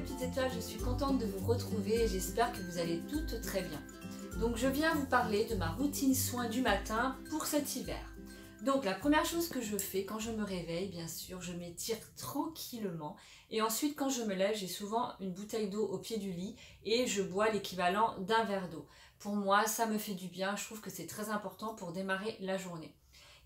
petites étoiles, je suis contente de vous retrouver et j'espère que vous allez toutes très bien. Donc je viens vous parler de ma routine soin du matin pour cet hiver. Donc la première chose que je fais quand je me réveille, bien sûr, je m'étire tranquillement et ensuite quand je me lève, j'ai souvent une bouteille d'eau au pied du lit et je bois l'équivalent d'un verre d'eau. Pour moi, ça me fait du bien, je trouve que c'est très important pour démarrer la journée.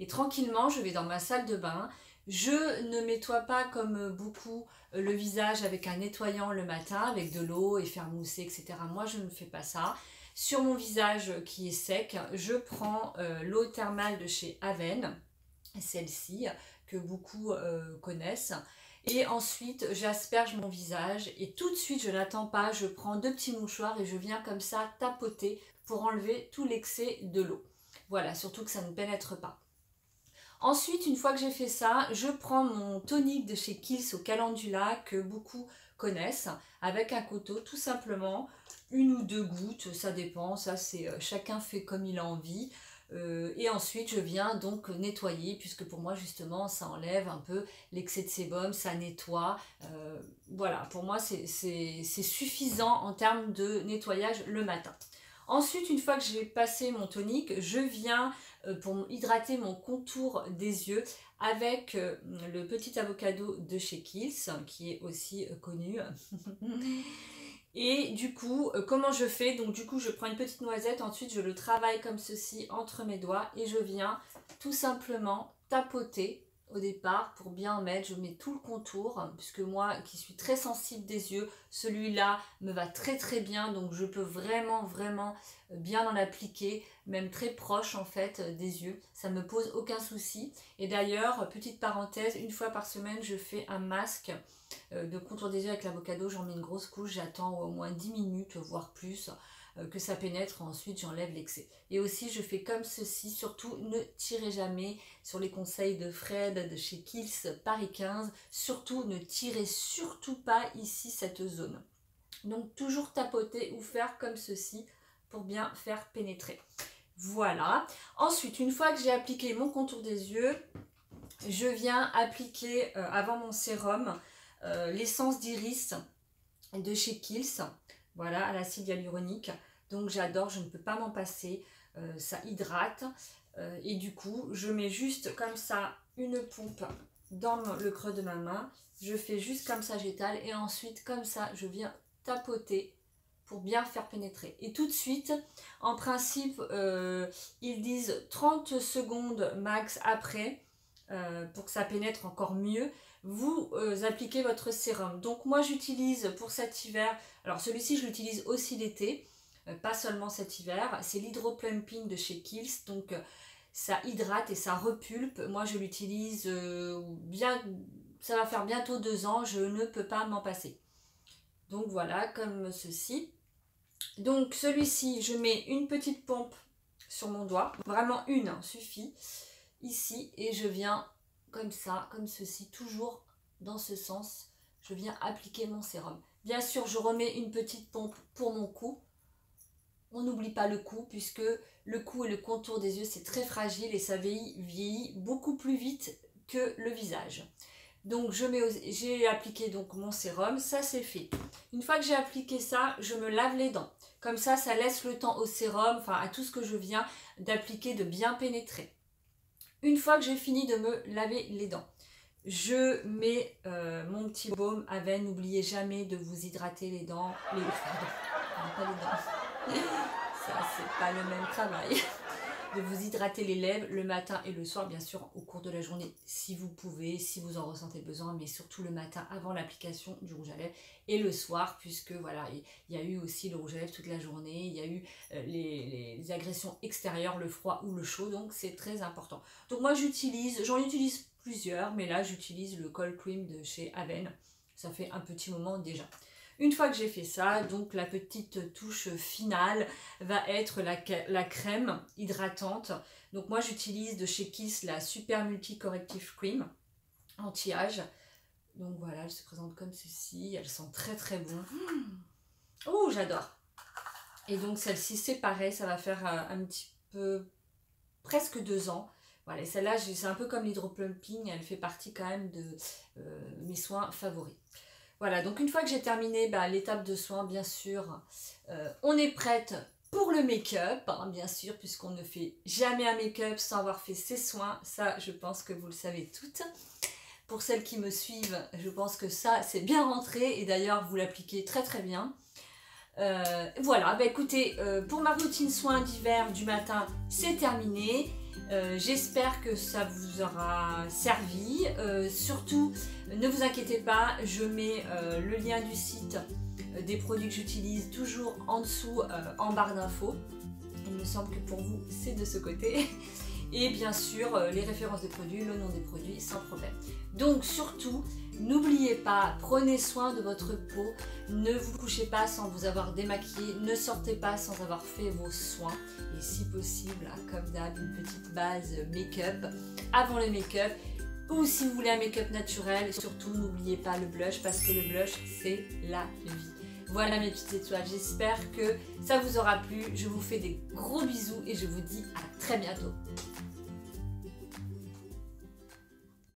Et tranquillement, je vais dans ma salle de bain. Je ne nettoie pas comme beaucoup le visage avec un nettoyant le matin, avec de l'eau et faire mousser, etc. Moi, je ne fais pas ça. Sur mon visage qui est sec, je prends l'eau thermale de chez Aven, celle-ci que beaucoup connaissent. Et ensuite, j'asperge mon visage et tout de suite, je n'attends pas, je prends 2 petits mouchoirs et je viens comme ça tapoter pour enlever tout l'excès de l'eau. Voilà, surtout que ça ne pénètre pas. Ensuite, une fois que j'ai fait ça, je prends mon tonique de chez Kiehl's au calendula que beaucoup connaissent avec un couteau, tout simplement 1 ou 2 gouttes, ça dépend, ça c'est chacun fait comme il a envie. Et ensuite je viens donc nettoyer puisque pour moi justement ça enlève un peu l'excès de sébum, ça nettoie. Voilà, pour moi c'est suffisant en termes de nettoyage le matin. Ensuite, une fois que j'ai passé mon tonique, je viens pour hydrater mon contour des yeux avec le petit avocado de chez Kiehl's, qui est aussi connu. Et du coup, comment je fais? Donc du coup, je prends une petite noisette, ensuite je le travaille comme ceci entre mes doigts et je viens tout simplement tapoter au départ pour bien en mettre. Je mets tout le contour puisque moi qui suis très sensible des yeux, celui-là me va très très bien, donc je peux vraiment bien en appliquer, même très proche en fait des yeux, ça me pose aucun souci. Et d'ailleurs, petite parenthèse, 1 fois par semaine je fais un masque de contour des yeux avec l'avocado, j'en mets une grosse couche, j'attends au moins 10 minutes voire plus que ça pénètre, ensuite j'enlève l'excès. Et aussi je fais comme ceci, surtout ne tirez jamais sur les conseils de Fred de chez Kiehl's Paris 15, surtout ne tirez surtout pas ici cette zone. Donc toujours tapoter ou faire comme ceci pour bien faire pénétrer. Voilà. Ensuite, une fois que j'ai appliqué mon contour des yeux, je viens appliquer avant mon sérum l'essence d'iris de chez Kiehl's. Voilà, à l'acide hyaluronique. Donc j'adore, je ne peux pas m'en passer. Ça hydrate. Et du coup, je mets juste comme ça une pompe dans le creux de ma main. Je fais juste comme ça, j'étale. Et ensuite, comme ça, je viens tapoter pour bien faire pénétrer. Et tout de suite, en principe, ils disent 30 secondes max après, pour que ça pénètre encore mieux, vous appliquez votre sérum. Donc moi j'utilise pour cet hiver, alors celui-ci je l'utilise aussi l'été, pas seulement cet hiver, c'est l'Hydro-Plumping de chez Kiehl's, donc ça hydrate et ça repulpe. Moi je l'utilise bien, ça va faire bientôt 2 ans, je ne peux pas m'en passer. Donc voilà, comme ceci. Donc celui-ci, je mets une petite pompe sur mon doigt, vraiment une, hein, suffit, ici, et je viens comme ça, comme ceci, toujours dans ce sens, je viens appliquer mon sérum. Bien sûr, je remets une petite pompe pour mon cou. On n'oublie pas le cou, puisque le cou et le contour des yeux, c'est très fragile et ça vieillit beaucoup plus vite que le visage. Donc j'ai appliqué donc mon sérum, ça c'est fait. Une fois que j'ai appliqué ça, je me lave les dents. Comme ça laisse le temps au sérum, enfin à tout ce que je viens d'appliquer de bien pénétrer. Une fois que j'ai fini de me laver les dents, je mets mon petit baume Aven. N'oubliez jamais de vous hydrater les dents. Pas les dents. Ça c'est pas le même travail. De vous hydrater les lèvres le matin et le soir, bien sûr au cours de la journée si vous pouvez, si vous en ressentez besoin, mais surtout le matin avant l'application du rouge à lèvres et le soir, puisque voilà, il y a eu aussi le rouge à lèvres toute la journée, il y a eu les agressions extérieures, le froid ou le chaud, donc c'est très important. Donc moi j'en utilise plusieurs, mais là j'utilise le Cold Cream de chez Aven, ça fait un petit moment déjà. Une fois que j'ai fait ça, donc la petite touche finale va être la crème hydratante. Donc moi j'utilise de chez Kiehl's la Super Multi Corrective Cream anti-âge. Donc voilà, elle se présente comme ceci, elle sent très très bon. Oh, j'adore. Et donc celle-ci c'est pareil, ça va faire un petit peu, presque 2 ans. Voilà, celle-là c'est un peu comme l'Hydro-Plumping, elle fait partie quand même de mes soins favoris. Voilà, donc une fois que j'ai terminé l'étape de soin, bien sûr, on est prête pour le make-up, hein, bien sûr, puisqu'on ne fait jamais un make-up sans avoir fait ses soins. Ça, je pense que vous le savez toutes. Pour celles qui me suivent, je pense que ça, c'est bien rentré. Et d'ailleurs, vous l'appliquez très très bien. Voilà, écoutez, pour ma routine soins d'hiver du matin, c'est terminé. J'espère que ça vous aura servi. Surtout, ne vous inquiétez pas, je mets le lien du site des produits que j'utilise toujours en dessous en barre d'infos. Il me semble que pour vous, c'est de ce côté. Et bien sûr, les références des produits, le nom des produits, sans problème. Donc surtout, n'oubliez pas, prenez soin de votre peau. Ne vous couchez pas sans vous avoir démaquillé. Ne sortez pas sans avoir fait vos soins. Et si possible, comme d'hab, une petite base make-up avant le make-up. Ou si vous voulez un make-up naturel, surtout n'oubliez pas le blush parce que le blush, c'est la vie. Voilà mes petites étoiles, j'espère que ça vous aura plu. Je vous fais des gros bisous et je vous dis à très bientôt.